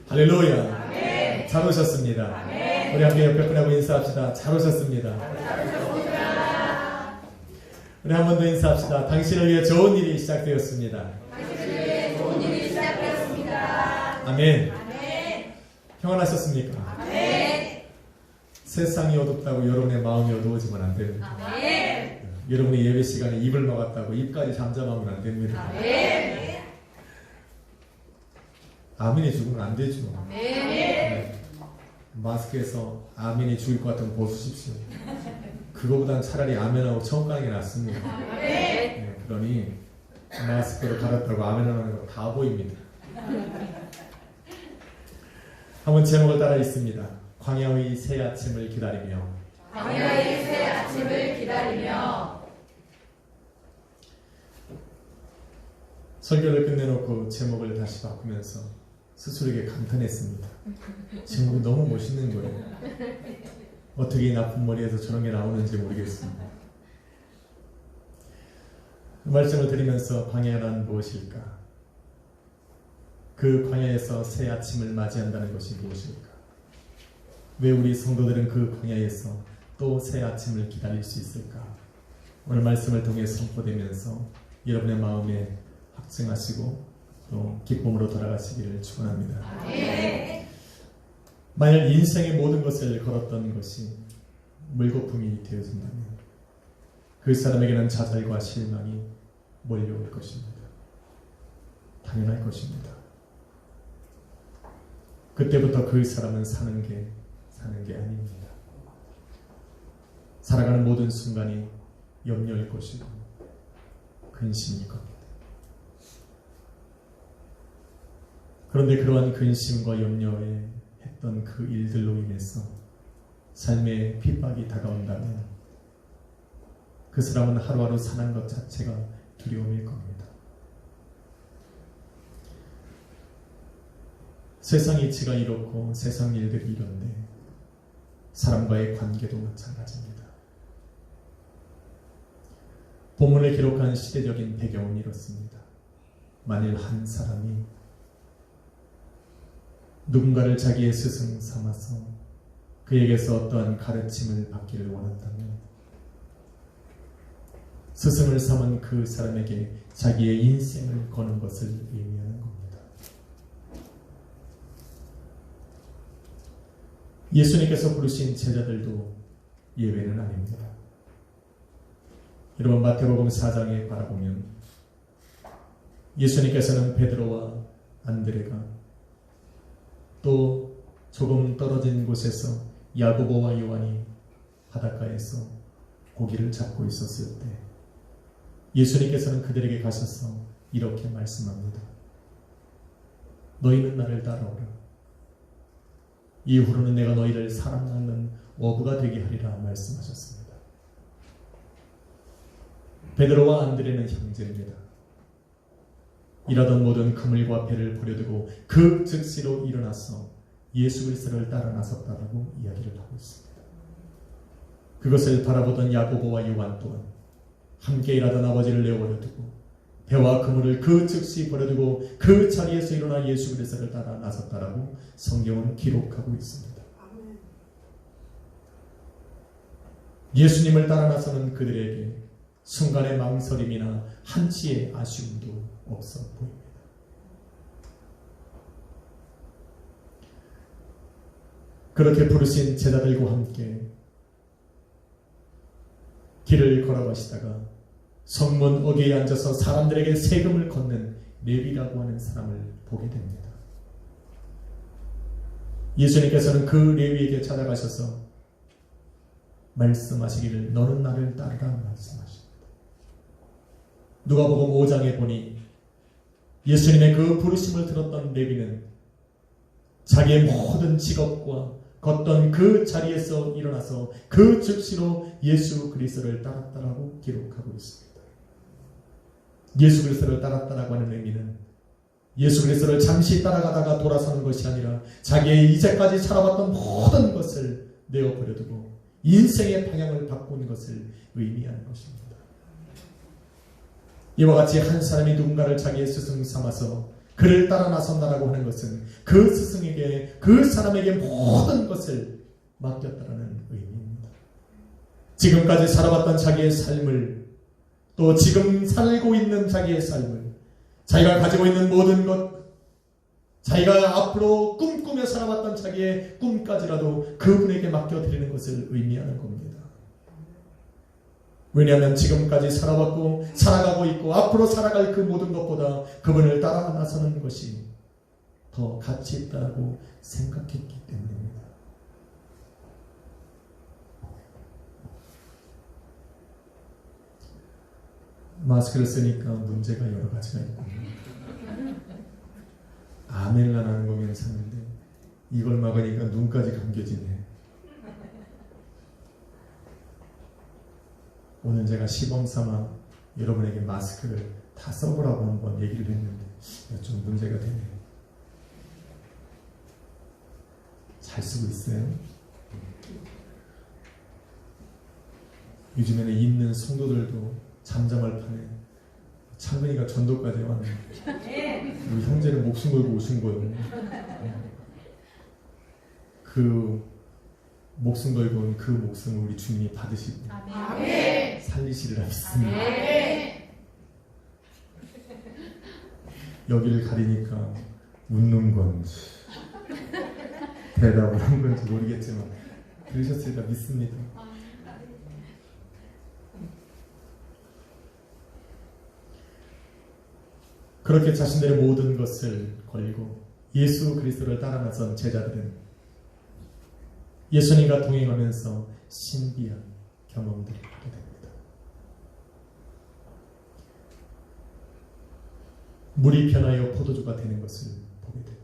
할렐루야. 아멘. 잘 오셨습니다. 아멘. 우리 함께 옆에 분하고 인사합시다. 잘 오셨습니다. 우리 한 번 더 인사합시다. 당신을 위해 좋은 일이 시작되었습니다. 당신을 위해 좋은 일이 시작되었습니다. 아멘. 아멘. 평안하셨습니까? 아멘. 세상이 어둡다고 여러분의 마음이 어두워지면 안 됩니다. 아멘. 여러분이 예배 시간에 입을 막았다고 입까지 잠잠하면 안 됩니다. 아멘. 아멘이 죽으면 안 되죠. 아멘. 네. 마스크에서 아멘이 죽을 것 같으면 벗으십시오. 그거보단 차라리 아멘하고 처음 가는 게 낫습니다. 네, 그러니 마스크를 갈았다고 아멘하는 거 다 보입니다. 한번 제목을 따라 읽습니다. 광야의 새 아침을 기다리며. 광야의 새 아침을 기다리며. 설교를 끝내놓고 제목을 다시 바꾸면서 스스로에게 감탄했습니다. 제목이 너무 멋있는 거예요. 어떻게 이 나쁜 머리에서 저런 게 나오는지 모르겠습니다. 그 말씀을 드리면서 광야란 무엇일까? 그 광야에서 새 아침을 맞이한다는 것이 무엇일까? 왜 우리 성도들은 그 광야에서 또 새 아침을 기다릴 수 있을까? 오늘 말씀을 통해 선포되면서 여러분의 마음에 확증하시고 또 기쁨으로 돌아가시기를 축원합니다. 만약 인생의 모든 것을 걸었던 것이 물거품이 되어진다면 그 사람에게는 좌절과 실망이 몰려올 것입니다. 당연할 것입니다. 그때부터 그 사람은 사는 게 아닙니다. 살아가는 모든 순간이 염려일 것이고 근심일 겁니다. 그런데 그러한 근심과 염려에 했던 그 일들로 인해서 삶의 핍박이 다가온다면 그 사람은 하루하루 사는 것 자체가 두려움일 겁니다. 세상 이치가 이렇고 세상 일들이 이런데 사람과의 관계도 마찬가지입니다. 본문을 기록한 시대적인 배경은 이렇습니다. 만일 한 사람이 누군가를 자기의 스승 삼아서 그에게서 어떠한 가르침을 받기를 원한다면 스승을 삼은 그 사람에게 자기의 인생을 거는 것을 의미하는 겁니다. 예수님께서 부르신 제자들도 예외는 아닙니다. 여러분 마태복음 4장에 바라보면 예수님께서는 베드로와 안드레가 또 조금 떨어진 곳에서 야고보와 요한이 바닷가에서 고기를 잡고 있었을 때 예수님께서는 그들에게 가셔서 이렇게 말씀합니다. 너희는 나를 따라오라. 이후로는 내가 너희를 사람 낚는 어부가 되게 하리라 말씀하셨습니다. 베드로와 안드레는 형제입니다. 일하던 모든 그물과 배를 버려두고 그 즉시로 일어나서 예수 그리스도를 따라 나섰다라고 이야기를 하고 있습니다. 그것을 바라보던 야고보와 요한 또한 함께 일하던 아버지를 내어버려두고 배와 그물을 그 즉시 버려두고 그 자리에서 일어나 예수 그리스도를 따라 나섰다라고 성경은 기록하고 있습니다. 예수님을 따라 나서는 그들에게 순간의 망설임이나 한치의 아쉬움도 없어 보입니다. 그렇게 부르신 제자들과 함께 길을 걸어가시다가 성문 어귀에 앉아서 사람들에게 세금을 걷는 레위라고 하는 사람을 보게 됩니다. 예수님께서는 그 레위에게 찾아가셔서 말씀하시기를 너는 나를 따르라 말씀하십니다. 누가복음 5장에 보니 예수님의 그 부르심을 들었던 레위는 자기의 모든 직업과 걷던 그 자리에서 일어나서 그 즉시로 예수 그리스도를 따랐다라고 기록하고 있습니다. 예수 그리스도를 따랐다라고 하는 의미는 예수 그리스도를 잠시 따라가다가 돌아서는 것이 아니라 자기의 이제까지 살아왔던 모든 것을 내어버려두고 인생의 방향을 바꾸는 것을 의미하는 것입니다. 이와 같이 한 사람이 누군가를 자기의 스승 삼아서 그를 따라 나선다라고 하는 것은 그 스승에게, 그 사람에게 모든 것을 맡겼다라는 의미입니다. 지금까지 살아왔던 자기의 삶을, 또 지금 살고 있는 자기의 삶을, 자기가 가지고 있는 모든 것, 자기가 앞으로 꿈꾸며 살아왔던 자기의 꿈까지라도 그분에게 맡겨드리는 것을 의미하는 겁니다. 왜냐하면 지금까지 살아왔고 살아가고 있고 앞으로 살아갈 그 모든 것보다 그분을 따라 나서는 것이 더 가치 있다고 생각했기 때문입니다. 마스크를 쓰니까 문제가 여러 가지가 있군요. 아멘을 안 하는 건 괜찮은데 이걸 막으니까 눈까지 감겨지네. 오늘 제가 시범삼아 여러분에게 마스크를 다 써보라고 한번 얘기를 했는데 좀 문제가 되네요. 잘 쓰고 있어요? 요즘에는 있는 성도들도 잠잠할 판에 창근이가 전도까지 왔는데 우리 형제는 목숨 걸고 오신 거예요. 그 목숨 걸고 온 그 목숨을 우리 주님이 받으시고 아멘. 살리시리라 믿습니다. 아멘. 여기를 가리니까 웃는 건지 대답을 한 건지 모르겠지만 들으셨으리라 믿습니다. 그렇게 자신들의 모든 것을 걸고 예수 그리스도를 따라 나선 제자들은 예수님과 동행하면서 신비한 경험들을 하게 됩니다. 물이 변하여 포도주가 되는 것을 보게 되고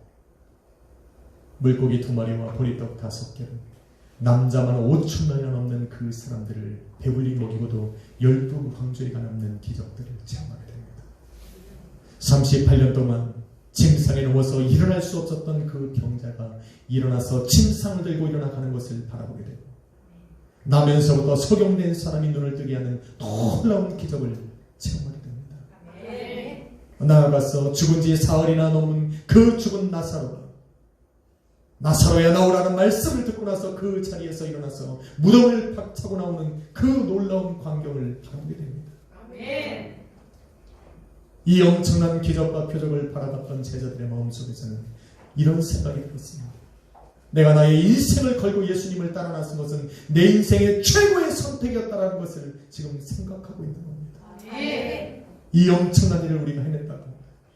물고기 2마리와 보리떡 5개를 남자만 5,000명이나 넘는 그 사람들을 배불리 먹이고도 12광주리가 남는 기적들을 체험하게 됩니다. 38년 동안 침상에 누워서 일어날 수 없었던 그 병자가 일어나서 침상을 들고 일어나가는 것을 바라보게 되고 나면서부터 소경된 사람이 눈을 뜨게 하는 놀라운 기적을 체험하게 됩니다. 나아가서 죽은 지 사흘이나 넘은 그 죽은 나사로야 나오라는 말씀을 듣고 나서 그 자리에서 일어나서 무덤을 박차고 나오는 그 놀라운 광경을 바라보게 됩니다. 이 엄청난 기적과 표적을 바라봤던 제자들의 마음속에서는 이런 생각이 들었습니다. 내가 나의 인생을 걸고 예수님을 따라 나선 것은 내 인생의 최고의 선택이었다는 것을 지금 생각하고 있는 겁니다. 이 엄청난 일을 우리가 해냈다고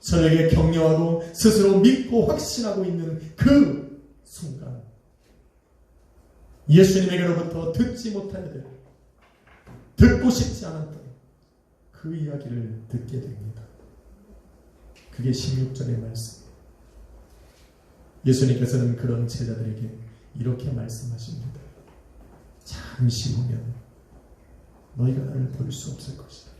저에게 격려하고 스스로 믿고 확신하고 있는 그 순간 예수님에게로부터 듣지 못하게 되고 듣고 싶지 않았던 그 이야기를 듣게 됩니다. 그게 16절의 말씀. 예수님께서는 그런 제자들에게 이렇게 말씀하십니다. 잠시 후면 너희가 나를 볼 수 없을 것이다.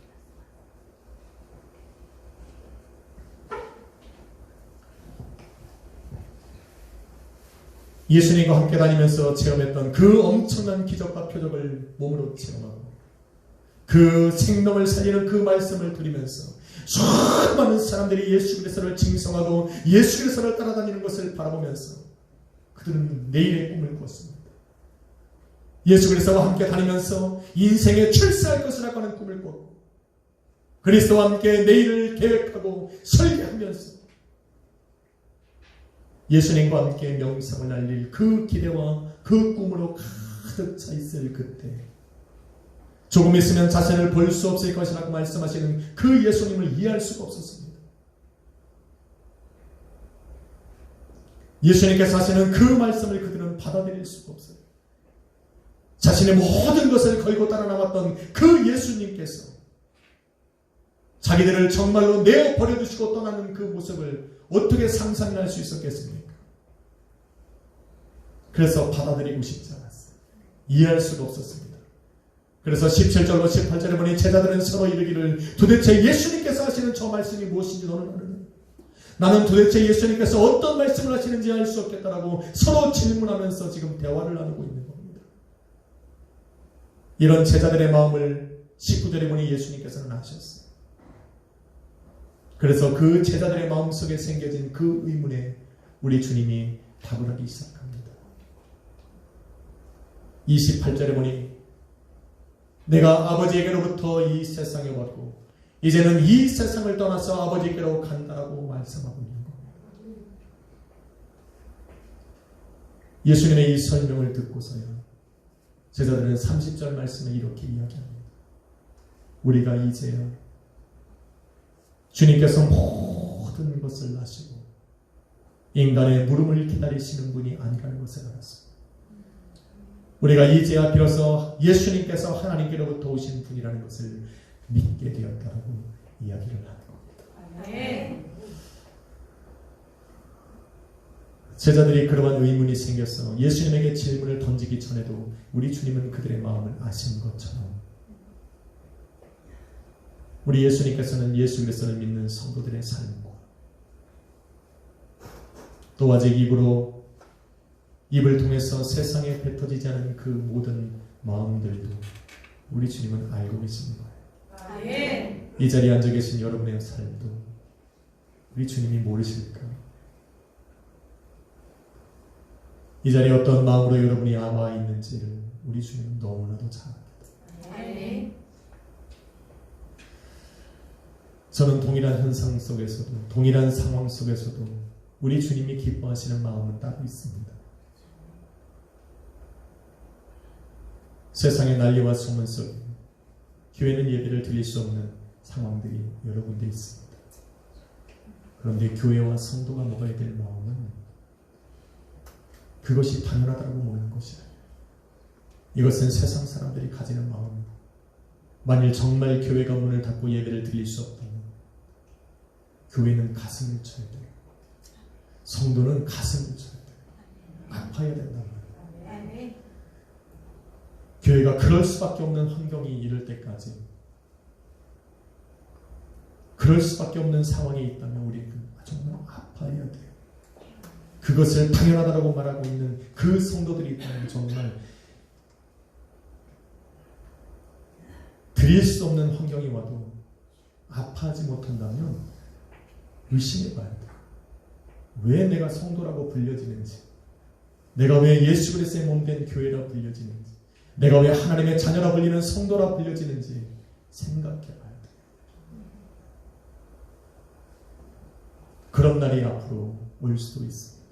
예수님과 함께 다니면서 체험했던 그 엄청난 기적과 표적을 몸으로 체험하고 그 생명을 살리는 그 말씀을 들으면서 수많은 사람들이 예수 그리스도를 징성하고 예수 그리스도를 따라다니는 것을 바라보면서 그들은 내일의 꿈을 꾸었습니다. 예수 그리스도와 함께 다니면서 인생에 출세할 것이라고 하는 꿈을 꾸었고 그리스도와 함께 내일을 계획하고 설계하면서 예수님과 함께 명성을 날릴 그 기대와 그 꿈으로 가득 차 있을 그때 조금 있으면 자신을 볼 수 없을 것이라고 말씀하시는 그 예수님을 이해할 수가 없었습니다. 예수님께서 하시는 그 말씀을 그들은 받아들일 수가 없어요. 자신의 모든 것을 걸고 따라 나왔던 그 예수님께서 자기들을 정말로 내어 버려두시고 떠나는 그 모습을 어떻게 상상할 수 있었겠습니까? 그래서 받아들이고 싶지 않았어요. 이해할 수가 없었습니다. 그래서 17절로 18절에 보니 제자들은 서로 이르기를 도대체 예수님께서 하시는 저 말씀이 무엇인지 너는 아느냐? 나는 도대체 예수님께서 어떤 말씀을 하시는지 알 수 없겠다라고 서로 질문하면서 지금 대화를 나누고 있는 겁니다. 이런 제자들의 마음을 19절에 보니 예수님께서는 아셨어요. 그래서 그 제자들의 마음속에 생겨진 그 의문에 우리 주님이 답을 하기 시작합니다. 28절에 보니 내가 아버지에게로부터 이 세상에 왔고 이제는 이 세상을 떠나서 아버지께로 간다라고 말씀하고 있는 겁니다. 예수님의 이 설명을 듣고서야 제자들은 30절 말씀을 이렇게 이야기합니다. 우리가 이제야 주님께서 모든 것을 아시고 인간의 물음을 기다리시는 분이 아니라는 것을 알았습니다. 우리가 이제야 비로소 예수님께서 하나님께로부터 오신 분이라는 것을 믿게 되었다고 이야기를 하는 겁니다. 네. 제자들이 그러한 의문이 생겨서 예수님에게 질문을 던지기 전에도 우리 주님은 그들의 마음을 아신 것처럼 우리 예수님께서는 예수 그리스도를 믿는 성도들의 삶과 또 아직 입을 통해서 세상에 뱉어지지 않은 그 모든 마음들도 우리 주님은 알고 계신 거예요. 네. 이 자리에 앉아 계신 여러분의 삶도 우리 주님이 모르실까? 이 자리에 어떤 마음으로 여러분이 와 있는지를 우리 주님은 너무나도 잘 압니다. 네. 저는 동일한 현상 속에서도 동일한 상황 속에서도 우리 주님이 기뻐하시는 마음은 따로 있습니다. 세상의 난리와 소문 속에 교회는 예배를 드릴 수 없는 상황들이 여러 군데 있습니다. 그런데 교회와 성도가 먹어야 될 마음은 그것이 당연하다고 모르는 것이 아니에요. 이것은 세상 사람들이 가지는 마음입니다. 만일 정말 교회가 문을 닫고 예배를 드릴 수 없다면 교회는 가슴을 쳐야 돼요. 성도는 가슴을 쳐야 돼요. 아파야 된단 말이에요. 교회가 그럴 수밖에 없는 환경이 이럴 때까지 그럴 수밖에 없는 상황이 있다면 우리는 정말 아파야 돼요. 그것을 당연하다고 말하고 있는 그 성도들이 있다면 정말 드릴 수 없는 환경이 와도 아파하지 못한다면 의심해 봐야 돼요. 왜 내가 성도라고 불려지는지, 내가 왜 예수 그리스도의 몸된 교회라 불려지는지, 내가 왜 하나님의 자녀라 불리는 성도라 불려지는지 생각해 봐야 돼요. 그런 날이 앞으로 올 수도 있습니다.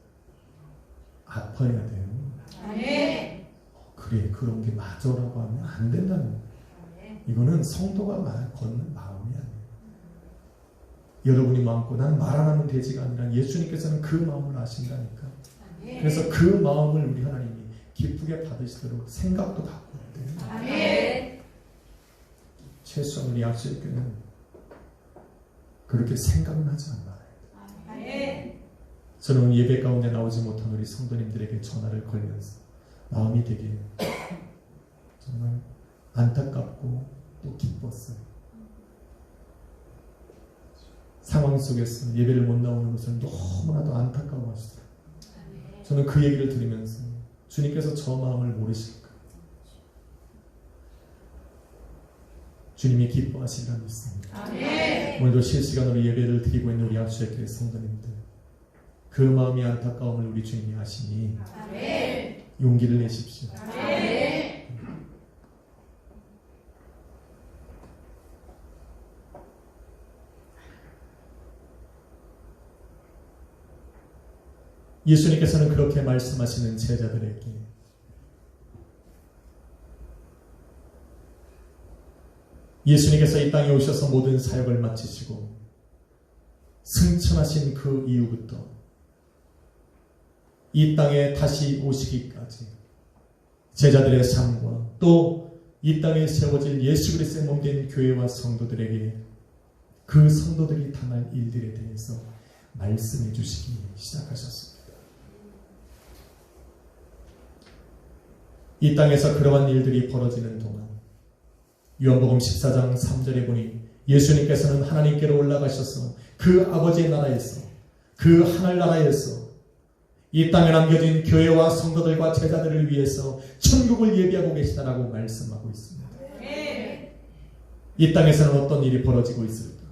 아파야 돼요. 네. 그래, 그런 게 맞아라고 하면 안 된다는 거예요. 이거는 성도가 걷는 마음이 아니에요. 여러분이 마음고 난 말 안 하면 되지가 아니라 예수님께서는 그 마음을 아신다니까. 그래서 그 마음을 우리 하나님이 기쁘게 받으시도록 생각도 바꿔야 돼요. 네. 최소한 우리 약속교회는 그렇게 생각은 하지 않아요. 네. 저는 예배 가운데 나오지 못한 우리 성도님들에게 전화를 걸면서 마음이 되게 정말 안타깝고 또 기뻤어요. 상황 속에서 예배를 못 나오는 것을 너무나도 안타까워하시더라고요. 저는 그 얘기를 들으면서 주님께서 저 마음을 모르실까? 주님이 기뻐하시리라 믿습니다. 오늘도 실시간으로 예배를 드리고 있는 우리 약수교회 성도님들, 그 마음이 안타까움을 우리 주님이 아시니 용기를 내십시오. 예수님께서는 그렇게 말씀하시는 제자들에게 예수님께서 이 땅에 오셔서 모든 사역을 마치시고 승천하신 그 이후부터 이 땅에 다시 오시기까지 제자들의 삶과 또 이 땅에 세워질 예수 그리스도의 몸된 교회와 성도들에게 그 성도들이 당할 일들에 대해서 말씀해 주시기 시작하셨습니다. 이 땅에서 그러한 일들이 벌어지는 동안 요한복음 14장 3절에 보니 예수님께서는 하나님께로 올라가셔서 그 아버지의 나라에서 그 하늘나라에서 이 땅에 남겨진 교회와 성도들과 제자들을 위해서 천국을 예비하고 계시다라고 말씀하고 있습니다. 이 땅에서는 어떤 일이 벌어지고 있을까?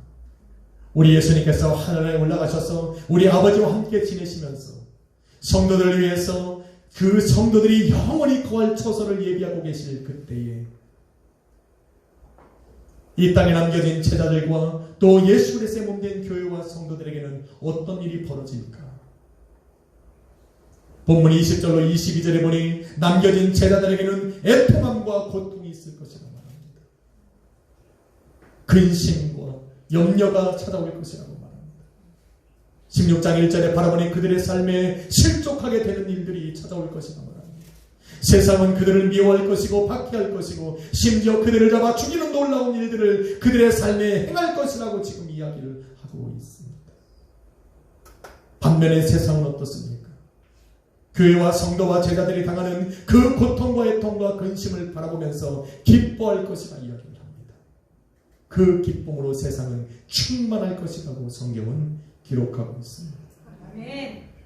우리 예수님께서 하늘에 올라가셔서 우리 아버지와 함께 지내시면서 성도들을 위해서 그 성도들이 영원히 거할 처소를 예비하고 계실 그때에 이 땅에 남겨진 제자들과 또 예수 그리스도의 몸된 교회와 성도들에게는 어떤 일이 벌어질까? 본문 20절로 22절에 보니 남겨진 제자들에게는 애통함과 고통이 있을 것이라고 말합니다. 근심과 염려가 찾아올 것이라고 말합니다. 16장 1절에 바라보니 그들의 삶에 실족하게 되는 일들이 찾아올 것이라고 말합니다. 세상은 그들을 미워할 것이고 박해할 것이고 심지어 그들을 잡아 죽이는 놀라운 일들을 그들의 삶에 행할 것이라고 지금 이야기를 하고 있습니다. 반면에 세상은 어떻습니까? 교회와 성도와 제자들이 당하는 그 고통과 애통과 근심을 바라보면서 기뻐할 것이라 이야기를 합니다. 그 기쁨으로 세상은 충만할 것이라고 성경은 기록하고 있습니다.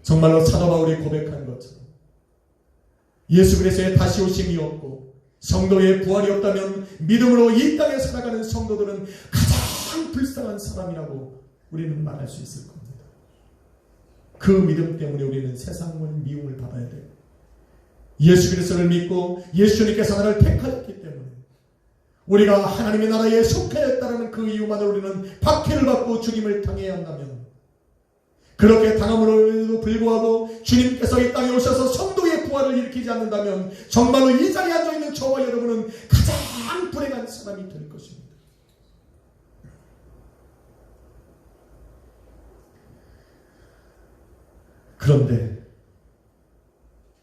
정말로 사도 바울이 고백한 것처럼 예수 그리스도의 다시 오심이 없고 성도의 부활이 없다면 믿음으로 이 땅에 살아가는 성도들은 가장 불쌍한 사람이라고 우리는 말할 수 있을 겁니다. 그 믿음 때문에 우리는 세상을 미움을 받아야 돼요. 예수 그리스도를 믿고 예수님께서 나를 택하셨기 때문에 우리가 하나님의 나라에 속하였다는 그 이유만으로 우리는 박해를 받고 죽임을 당해야 한다면 그렇게 당함으로도 불구하고 주님께서 이 땅에 오셔서 성도의 부활을 일으키지 않는다면 정말로 이 자리에 앉아있는 저와 여러분은 가장 불행한 사람이 될 것입니다. 그런데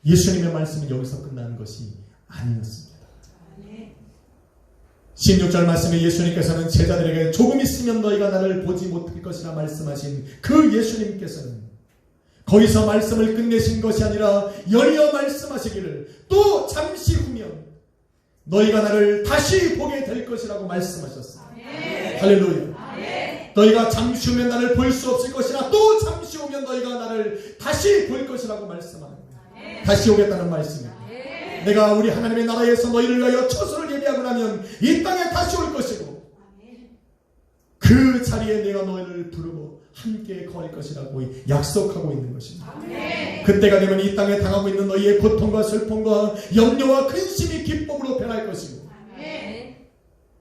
예수님의 말씀은 여기서 끝나는 것이 아니었습니다. 16절 말씀에 예수님께서는 제자들에게 조금 있으면 너희가 나를 보지 못할 것이라 말씀하신 그 예수님께서는 거기서 말씀을 끝내신 것이 아니라 연이어 말씀하시기를 또 잠시 후면 너희가 나를 다시 보게 될 것이라고 말씀하셨어요. 할렐루야. 너희가 잠시 후면 나를 볼 수 없을 것이라 또 잠시 후면 너희가 나를 다시 볼 것이라고 말씀하는 거예요. 다시 오겠다는 말씀이에요. 내가 우리 하나님의 나라에서 너희를 위하여 처소를 예비하고 나면 이 땅에 다시 올 것이고 그 자리에 내가 너희를 부르고 함께 거할 것이라고 약속하고 있는 것입니다. 그때가 되면 이 땅에 당하고 있는 너희의 고통과 슬픔과 염려와 근심이 기쁨으로 변할 것이고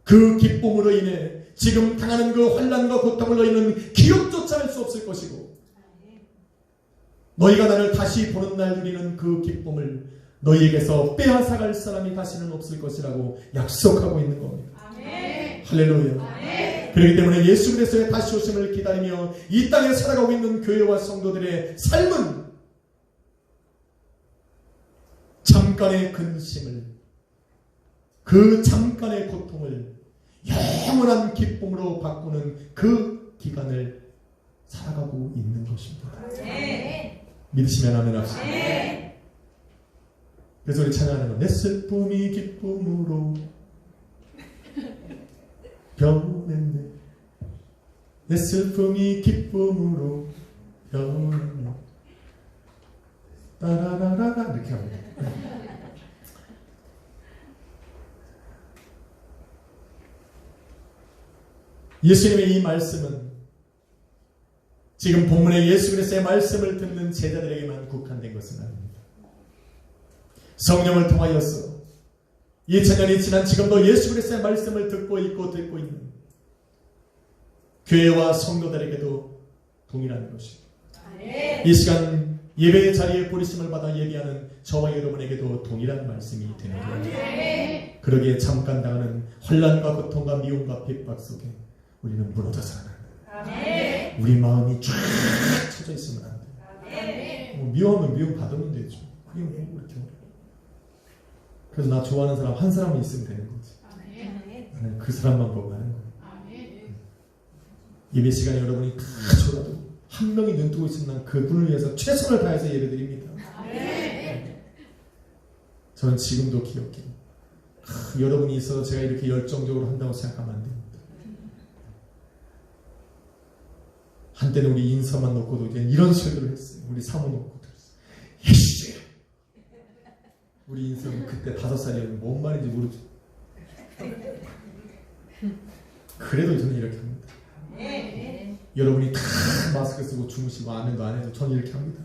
그 기쁨으로 인해 지금 당하는 그 환난과 고통을 너희는 기억조차 할 수 없을 것이고 너희가 나를 다시 보는 날 누리는 그 기쁨을 너희에게서 빼앗아갈 사람이 다시는 없을 것이라고 약속하고 있는 겁니다. 할렐루야. 그렇기 때문에 예수 그리스도의 다시 오심을 기다리며 이 땅에 살아가고 있는 교회와 성도들의 삶은 잠깐의 근심을 그 잠깐의 고통을 영원한 기쁨으로 바꾸는 그 기간을 살아가고 있는 것입니다. 믿으시면 아멘 합시다. 그래서 우리 찬양하는 거 내 슬픔이 기쁨으로 변했네. 내 슬픔이 기쁨으로 변했네. 따라라라라 이렇게 합니다. 예수님의 이 말씀은 지금 본문의 예수 그리스도의 말씀을 듣는 제자들에게만 국한된 것은 아닙니다. 성령을 통하여서 2000년이 지난 지금도 예수 그리스도의 말씀을 듣고 있고 듣고 있는 교회와 성도들에게도 동일한 것입니다. 이 시간 예배의 자리에 부르심을 받아 예비하는 저와 여러분에게도 동일한 말씀이 되는 거예요. 그러기에 잠깐 당하는 혼란과 고통과 미움과 핍박 속에 우리는 무너져서 안 돼. 우리 마음이 쫙 쳐져 있으면 안 돼. 미워하면 미움 받으면 되죠. 그게 뭐 이렇게. 그래서 나 좋아하는 사람 한 사람은 있으면 되는 거지. 나는 그 사람만 보고 하는 거예요. 예배 시간에 여러분이 가져라도 한 명이 눈 뜨고 있으면 난 그분을 위해서 최선을 다해서 예배드립니다. 저는 지금도 기억해요. 여러분이 있어서 제가 이렇게 열정적으로 한다고 생각하면 안 됩니다. 한때는 우리 인사만 놓고도 이제 이런 소리를 했어요. 우리 사모 놓고도 했어요. 예수! 우리 인성이 그때 5살이었는데 뭔 말인지 모르죠. 그래도 저는 이렇게 합니다. 여러분이 다 마스크 쓰고 주무시고 아멘도 안 해도 저는 이렇게 합니다.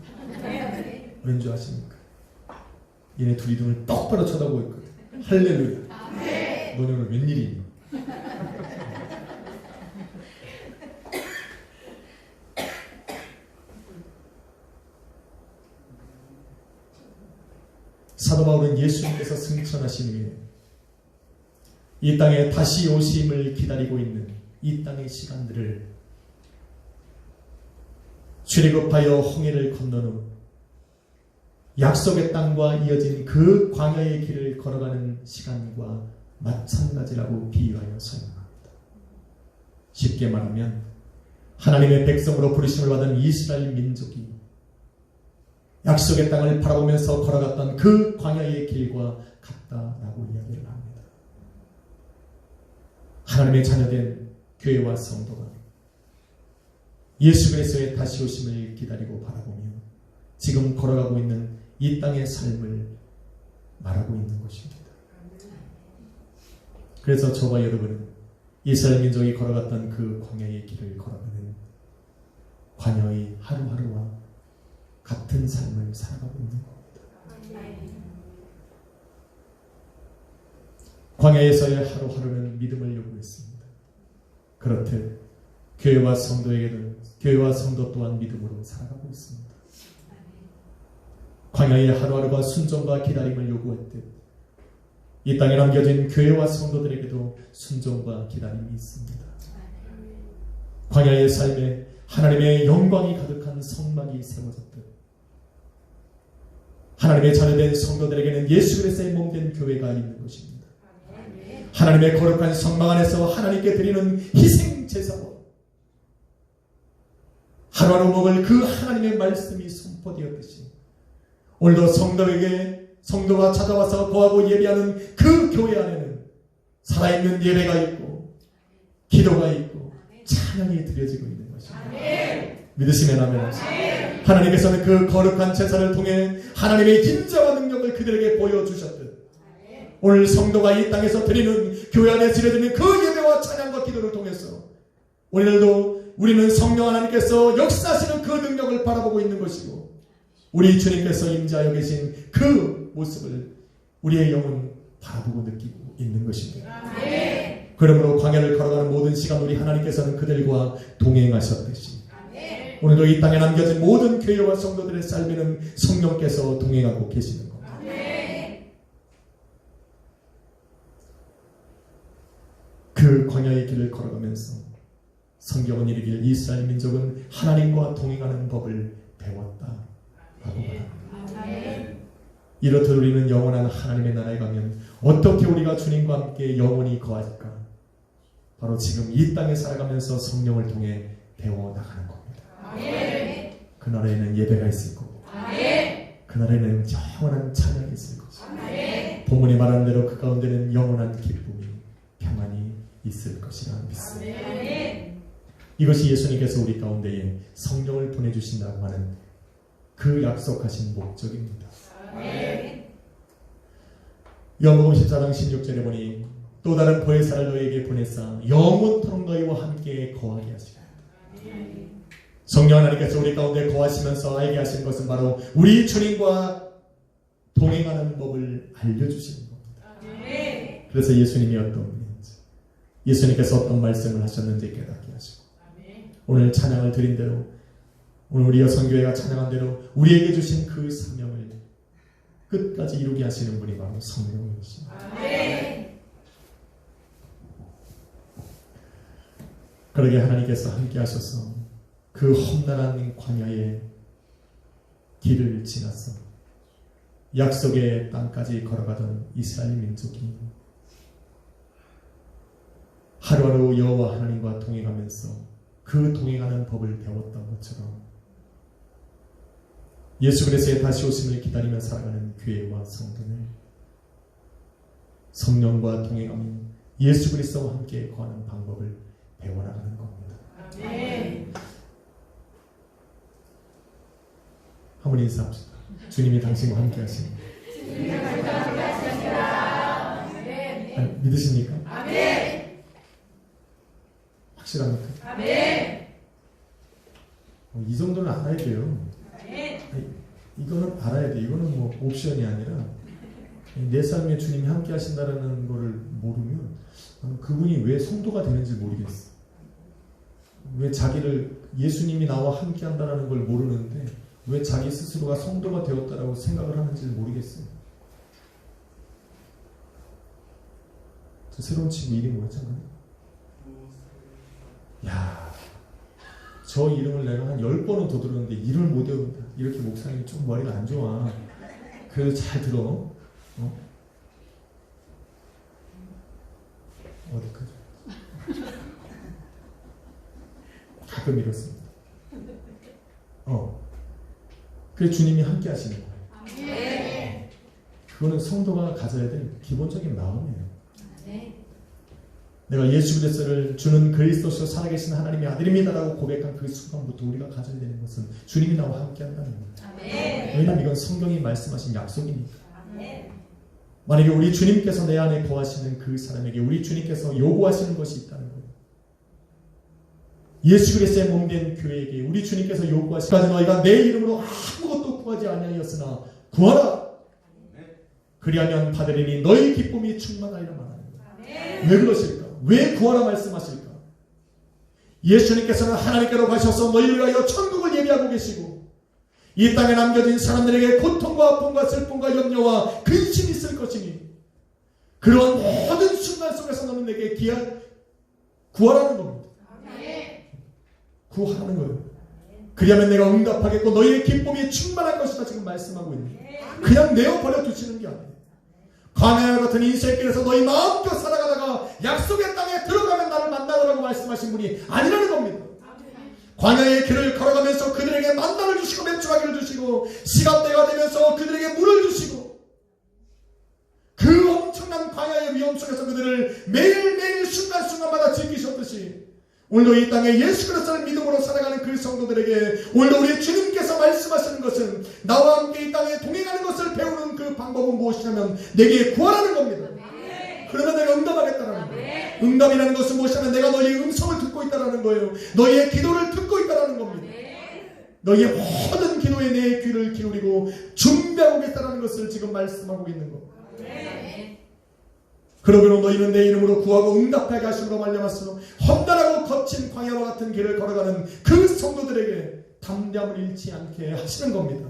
왠 줄 아십니까? 얘네 둘이 눈을 똑바로 쳐다보고 있거든. 할렐루야. 너네 오늘 웬일이니? 사도 바울은 예수님께서 승천하신 후에 이 땅에 다시 오심을 기다리고 있는 이 땅의 시간들을 출애굽하여 홍해를 건넌 후 약속의 땅과 이어진 그 광야의 길을 걸어가는 시간과 마찬가지라고 비유하여 설명합니다. 쉽게 말하면 하나님의 백성으로 부르심을 받은 이스라엘 민족이 약속의 땅을 바라보면서 걸어갔던 그 광야의 길과 같다라고 이야기를 합니다. 하나님의 자녀된 교회와 성도가 예수 그리스도의 다시 오심을 기다리고 바라보며 지금 걸어가고 있는 이 땅의 삶을 말하고 있는 것입니다. 그래서 저와 여러분은 이스라엘 민족이 걸어갔던 그 광야의 길을 걸어가는 관여의 하루하루와 같은 삶을 살아가고 있는 겁니다. 광야에서의 하루하루는 믿음을 요구했습니다. 그렇듯 교회와 성도 또한 믿음으로 살아가고 있습니다. 광야의 하루하루가 순종과 기다림을 요구했듯 이 땅에 남겨진 교회와 성도들에게도 순종과 기다림이 있습니다. 광야의 삶에 하나님의 영광이 가득한 성막이 세워졌듯 하나님의 자녀된 성도들에게는 예수 그리스도의 몸된 교회가 있는 것입니다. 하나님의 거룩한 성막 안에서 하나님께 드리는 희생 제사와 하루하루 먹을 그 하나님의 말씀이 선포되었듯이 오늘도 성도가 찾아와서 거하고 예배하는 그 교회 안에는 살아있는 예배가 있고 기도가 있고 찬양이 드려지고 있는 것입니다. 믿으시면 아멘. 하나님께서는 그 거룩한 제사를 통해 하나님의 인자와 능력을 그들에게 보여주셨듯 오늘 성도가 이 땅에서 드리는 교회 안에 드려지는 그 예배와 찬양과 기도를 통해서 오늘도 우리는 성령 하나님께서 역사하시는 그 능력을 바라보고 있는 것이고 우리 주님께서 임재하여 계신 그 모습을 우리의 영은 바라보고 느끼고 있는 것입니다. 그러므로 광야를 걸어가는 모든 시간 우리 하나님께서는 그들과 동행하셨듯이 오늘도 이 땅에 남겨진 모든 교회와 성도들의 삶에는 성령께서 동행하고 계시는 겁니다. 그 광야의 길을 걸어가면서 성경은 이르기를 이스라엘 민족은 하나님과 동행하는 법을 배웠다라고 말합니다. 이렇듯 우리는 영원한 하나님의 나라에 가면 어떻게 우리가 주님과 함께 영원히 거할까? 바로 지금 이 땅에 살아가면서 성령을 통해 배워나가는 겁니다. 그 나라에는 예배가 있을 거고 그 나라에는 영원한 찬양이 있을 것이고 본문이 말하는 대로 그 가운데는 영원한 기쁨이 평안이 있을 것이라 믿습니다. 이것이 예수님께서 우리 가운데에 성령을 보내주신다고 하는 그 약속하신 목적입니다. 요한복음 14장 16절에 보니 또 다른 보혜사를 너희에게 보내사 영원토록 너희와 함께 거하게 하시라. 성령 하나님께서 우리 가운데 거하시면서 알게 하신 것은 바로 우리 주님과 동행하는 법을 알려주시는 겁니다. 그래서 예수님이 어떤 분인지 예수님께서 어떤 말씀을 하셨는지 깨닫게 하시고 오늘 찬양을 드린 대로 오늘 우리 여성교회가 찬양한 대로 우리에게 주신 그 사명을 끝까지 이루게 하시는 분이 바로 성령이십니다. 그러게 하나님께서 함께 하셔서 그 험난한 광야의 길을 지나서 약속의 땅까지 걸어가던 이스라엘 민족이 하루하루 여호와 하나님과 동행하면서 그 동행하는 법을 배웠던 것처럼 예수 그리스도의 다시 오심을 기다리며 살아가는 교회와 성도는 성령과 동행하며 예수 그리스도와 함께 거하는 방법을 배워나가는 겁니다. 한번 인사합시다. 주님이 당신과 함께 하십니다. 믿으십니까? 확실합니까? 이 정도는 알아야 돼요. 이거는 알아야 돼. 이거는 뭐 옵션이 아니라 내 삶에 주님이 함께 하신다라는 거를 모르면 그분이 왜 성도가 되는지 모르겠어. 왜 자기를 예수님이 나와 함께 한다는 걸 모르는데 왜 자기 스스로가 성도가 되었다라고 생각을 하는지 모르겠어요. 저 새로운 친구 이름이 뭐였잖아요? 야, 저 이름을 내가 한 10번은 더 들었는데 이름을 못 외운다. 이렇게 목사님이 좀 머리가 안 좋아. 그래도 잘 들어. 어디까지? 가끔 이렇습니다. 그래서 주님이 함께 하시는 거예요. 그거는 성도가 가져야 될 기본적인 마음이에요. 내가 예수 그리스도를 주는 그리스도시로 살아계신 하나님의 아들입니다라고 고백한 그 순간부터 우리가 가져야 되는 것은 주님이 나와 함께 한다는 거예요. 왜냐하면 이건 성경이 말씀하신 약속이니까. 만약에 우리 주님께서 내 안에 거하시는 그 사람에게 우리 주님께서 요구하시는 것이 있다는 거예요. 예수 그리스도의 몸된 교회에게 우리 주님께서 요구하시기까지 너희가 내 이름으로 아무것도 구하지 아니하였으나 구하라. 그리하면 받으리니 너희 기쁨이 충만하리라 말하는 거예요. 왜 그러실까? 왜 구하라 말씀하실까? 예수님께서는 하나님께로 가셔서 너희를 위하여 천국을 예비하고 계시고 이 땅에 남겨진 사람들에게 고통과 아픔과 슬픔과 염려와 근심이 있을 것이니 그러한 모든 순간 속에서 너는 내게 구하라는 겁니다. 구하라는 거예요. 그리하면 내가 응답하겠고 너희의 기쁨이 충만할 것이다 지금 말씀하고 있는 거예요. 그냥 내어버려 두시는 게 아니에요. 광야 같은 인생길에서 너희 마음껏 살아가다가 약속의 땅에 들어가면 나를 만나라고 말씀하신 분이 아니라는 겁니다. 광야의 길을 걸어가면서 그들에게 만나를 주시고 맥주하기를 주시고 시간대가 되면서 그들에게 물을 주시고 그 엄청난 광야의 위험 속에서 그들을 매일매일 순간순간마다 지키셨듯이 오늘도 이 땅에 예수 그리스도를 믿음으로 살아가는 그 성도들에게 오늘도 우리 주님께서 말씀하시는 것은 나와 함께 이 땅에 동행하는 것을 배우는 그 방법은 무엇이냐면 내게 구하라는 겁니다. 그러면 내가 응답하겠다라는 거예요. 응답이라는 것은 무엇이냐면 내가 너희의 음성을 듣고 있다라는 거예요. 너희의 기도를 듣고 있다라는 겁니다. 너희의 모든 기도에 내 귀를 기울이고 준비하고 있다라는 것을 지금 말씀하고 있는 겁니다. 그러므로 너희는 내 이름으로 구하고 응답하게 하심으로 말미암아서 험난하고 거친 광야와 같은 길을 걸어가는 그 성도들에게 담대함을 잃지 않게 하시는 겁니다.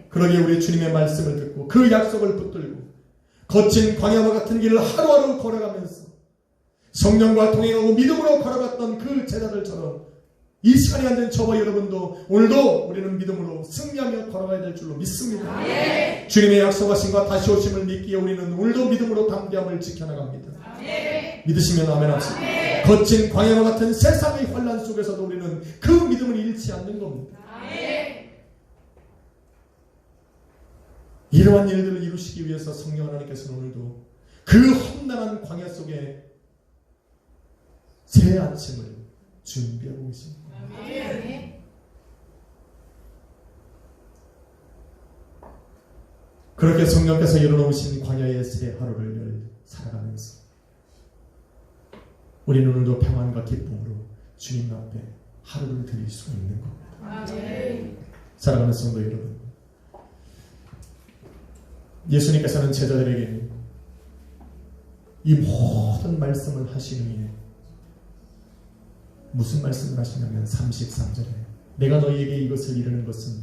그러기에 우리 주님의 말씀을 듣고 그 약속을 붙들고 거친 광야와 같은 길을 하루하루 걸어가면서 성령과 동행하고 믿음으로 걸어갔던 그 제자들처럼 이 시간에 앉은 저와 여러분도 오늘도 우리는 믿음으로 승리하며 걸어가야 될 줄로 믿습니다. 주님의 약속하심과 다시 오심을 믿기에 우리는 오늘도 믿음으로 담대함을 지켜나갑니다. 믿으시면 아멘 합시다. 거친 광야와 같은 세상의 환난 속에서도 우리는 그 믿음을 잃지 않는 겁니다. 이러한 일들을 이루시기 위해서 성령 하나님께서는 오늘도 그 험난한 광야 속에 새 아침을 준비하고 계십니다. 그렇게 성령께서 열어놓으신 광야의 새 하루를 살아가면서 우리는 오늘도 평안과 기쁨으로 주님 앞에 하루를 드릴 수 있는 겁니다. 사랑하는 성도 여러분, 예수님께서는 제자들에게 이 모든 말씀을 하시는 이에 무슨 말씀을 하시냐면 33절에 내가 너희에게 이것을 이루는 것은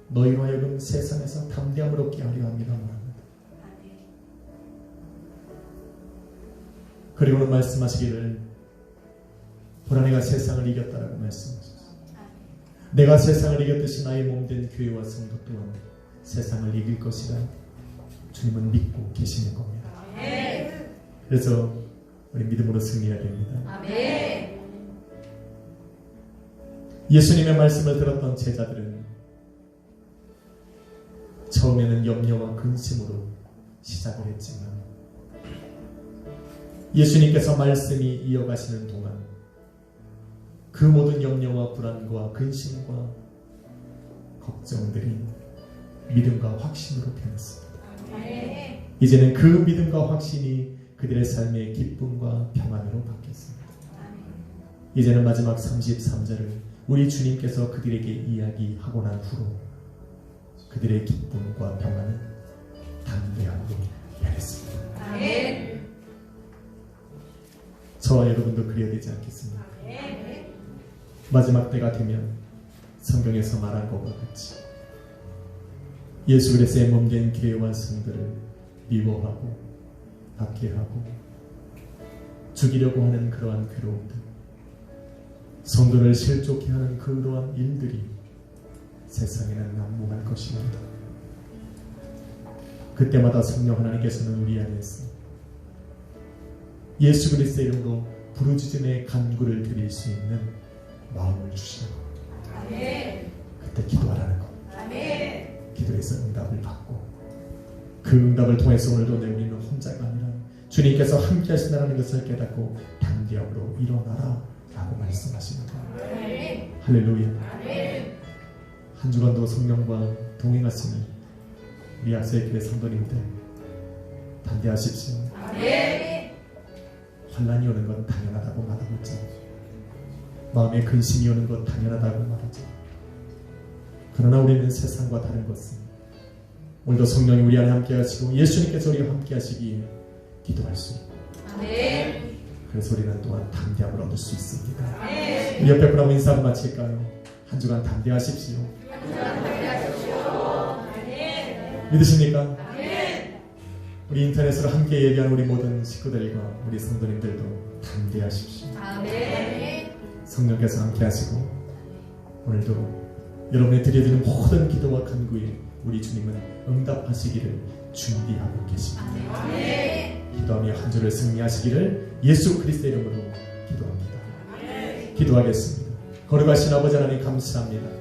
너희로 하여금 세상에서 담대함을 얻게 하려 합니다 말합니다. 그리고는 말씀하시기를 보라 내가 세상을 이겼다라고 말씀하셨습니다. 내가 세상을 이겼듯이 나의 몸된 교회와 성도 또한 세상을 이길 것이라 주님은 믿고 계시는 겁니다. 그래서 우리 믿음으로 승리해야 됩니다. 예수님의 말씀을 들었던 제자들은 처음에는 염려와 근심으로 시작을 했지만 예수님께서 말씀이 이어가시는 동안 그 모든 염려와 불안과 근심과 걱정들이 믿음과 확신으로 변했습니다. 이제는 그 믿음과 확신이 그들의 삶의 기쁨과 평안으로 바뀌었습니다. 이제는 마지막 33절을 우리 주님께서 그들에게 이야기하고 난 후로 그들의 기쁨과 평안은 담대함으로 변했습니다. 아멘. 저와 여러분도 그래야 되지 않겠습니까? 아멘. 마지막 때가 되면 성경에서 말한 것과 같이 예수 그리스도의 몸된 교회와 성도를 미워하고 박해하고 죽이려고 하는 그러한 괴로움들, 성도를 실족해 하는 그러한 일들이 세상에는 난무할 것입니다. 그때마다 성령 하나님께서는 우리 안에서 예수 그리스도의 이름으로 부르짖음의 간구를 드릴 수 있는 마음을 주시는 겁니다. 아멘. 그때 기도하라는 겁니다. 아멘. 기도해서 응답을 받고 그 응답을 통해서 오늘도 우리는 혼자가 아니라 주님께서 함께 하신다는 것을 깨닫고 담대함으로 일어나라 라고 말씀하시는 거예요. 아멘. 할렐루야. 아멘. 한 주간도 성령과 동행하시니 우리 약소의 교회 성도님들 담대하십시오. 아멘. 환난이 오는 건 당연하다고 말하고자 마음에 근심이 오는 것 당연하다고 말하죠. 그러나 우리는 세상과 다른 것은 오늘도 성령이 우리 안에 함께 하시고 예수님께서 우리와 함께 하시기에 기도할 수 있고 아멘. 그래서 우리는 또한 담대함을 얻을 수 있습니다. 아멘. 우리 옆에 분하고 인사 한번 마칠까요? 한 주간 담대하십시오. 아멘. 믿으십니까? 아멘. 우리 인터넷으로 함께 예배하는 우리 모든 식구들과 우리 성도님들도 담대하십시오. 아멘. 성령께서 함께 하시고 오늘도 여러분이 드려지는 모든 기도와 간구에 우리 주님은 응답하시기를 준비하고 계십니다. 아멘. 기도하며 한 주를 승리하시기를 예수 그리스도의 이름으로 기도합니다. 기도하겠습니다. 거룩하신 아버지 하나님 감사합니다.